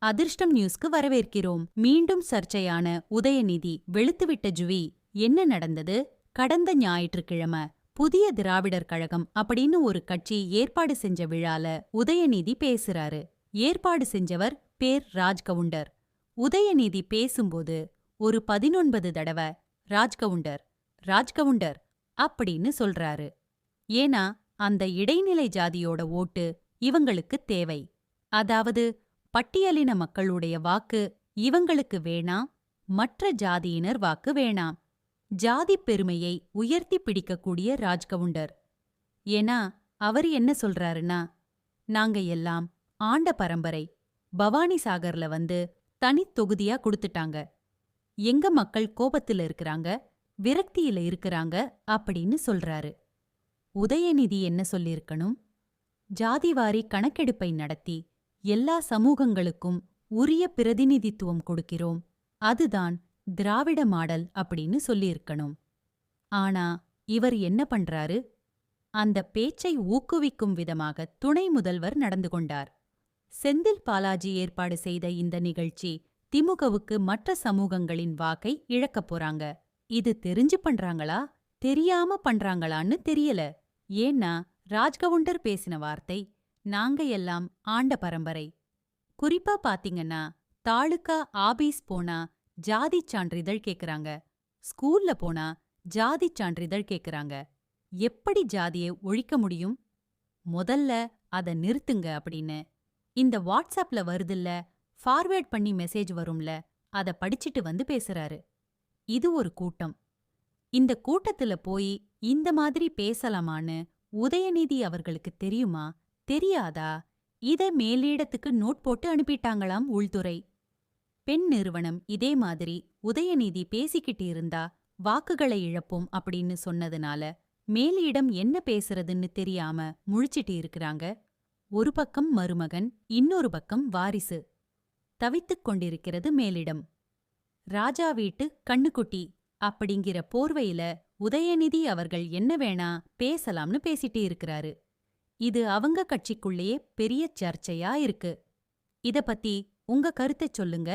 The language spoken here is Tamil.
அதிர்ஷ்டம் நியூஸ்க்கு வரவேற்கிறோம். மீண்டும் சர்ச்சையான உதயநிதி வெளுத்துவிட்ட ஜுவி. என்ன நடந்தது? கடந்த ஞாயிற்றுக்கிழமை புதிய திராவிடர் கழகம் அப்படின்னு ஒரு கட்சி ஏற்பாடு செஞ்ச விழால உதயநிதி பேசுறாரு. ஏற்பாடு செஞ்சவர் பேர் ராஜ்கவுண்டர். உதயநிதி பேசும்போது ஒரு 19 தடவை ராஜ்கவுண்டர் ராஜ்கவுண்டர் அப்படின்னு சொல்றாரு. ஏன்னா அந்த இடைநிலை ஜாதியோட ஓட்டு இவங்களுக்கு தேவை. அதாவது பட்டியலின மக்களுடைய வாக்கு இவங்களுக்கு வேணாம், மற்ற ஜாதியினர் வாக்கு வேணாம். ஜாதி பெருமையை உயர்த்தி பிடிக்கக்கூடிய ராஜ்கவுண்டர். ஏன்னா அவர் என்ன சொல்றாருன்னா, நாங்க எல்லாம் ஆண்ட பரம்பரை, பவானி சாகர்ல வந்து தனித் தொகுதியா கொடுத்துட்டாங்க. எங்க மக்கள் கோபத்துல இருக்கிறாங்க, விரக்தியில இருக்கிறாங்க அப்படின்னு சொல்றாரு. உதயநிதி என்ன சொல்லியிருக்கணும்? ஜாதிவாரி கணக்கெடுப்பை நடத்தி எல்லா சமூகங்களுக்கும் உரிய பிரதிநிதித்துவம் கொடுக்கிறோம், அதுதான் திராவிட மாடல் அப்படின்னு சொல்லியிருக்கணும். ஆனா இவர் என்ன பண்றாரு? அந்த பேச்சை ஊக்குவிக்கும் விதமாக துணை முதல்வர் நடந்து கொண்டார். செந்தில் பாலாஜி ஏற்பாடு செய்த இந்த நிகழ்ச்சி திமுகவுக்கு மற்ற சமூகங்களின் வாக்கை இழக்கப் போறாங்க. இது தெரிஞ்சு பண்றாங்களா, தெரியாம பண்றாங்களான்னு தெரியல. ஏன்னா ராஜ்கவுண்டர் பேசின வார்த்தை நாங்க எல்லாம் ஆண்ட பரம்பரை. குறிப்பா பாத்தீங்கன்னா, தாலுகா ஆபீஸ் போனா ஜாதிச் சான்றிதழ் கேக்குறாங்க, ஸ்கூல்ல போனா ஜாதிச் சான்றிதழ் கேக்குறாங்க. எப்படி ஜாதியை ஒழிக்க முடியும்? முதல்ல அத நிறுத்துங்க அப்படின்னு. இந்த வாட்ஸ்அப்ல வருதுல்ல, ஃபார்வேர்ட் பண்ணி மெசேஜ் வரும்ல, அத படிச்சிட்டு வந்து பேசுறாரு. இது ஒரு கூட்டம். இந்த கூட்டத்துல போய் இந்த மாதிரி பேசலாமான்னு உதயநிதி அவர்களுக்கு தெரியுமா, தெரியாதா? இத மேலிடத்துக்கு நோட் போட்டு அனுப்பிட்டாங்களாம் உள்துறை. பெண் நிறுவனம் இதே மாதிரி உதயநிதி பேசிக்கிட்டு இருந்தா வாக்குகளை இழப்போம் அப்படின்னு சொன்னதுனால மேலிடம் என்ன பேசுறதுன்னு தெரியாம முழிச்சிட்டு இருக்கிறாங்க. ஒரு பக்கம் மருமகன், இன்னொரு பக்கம் வாரிசு. தவித்துக் கொண்டிருக்கிறது மேலிடம். ராஜா வீட்டு கண்ணுக்குட்டி அப்படிங்கிற போர்வையில உதயநிதி அவர்கள் என்ன வேணா பேசலாம்னு பேசிட்டு இருக்கிறாரு. இது அவங்க கட்சிக்குள்ளேயே பெரிய சர்ச்சையா இருக்கு. இத பத்தி உங்க கருத்தைச் சொல்லுங்க.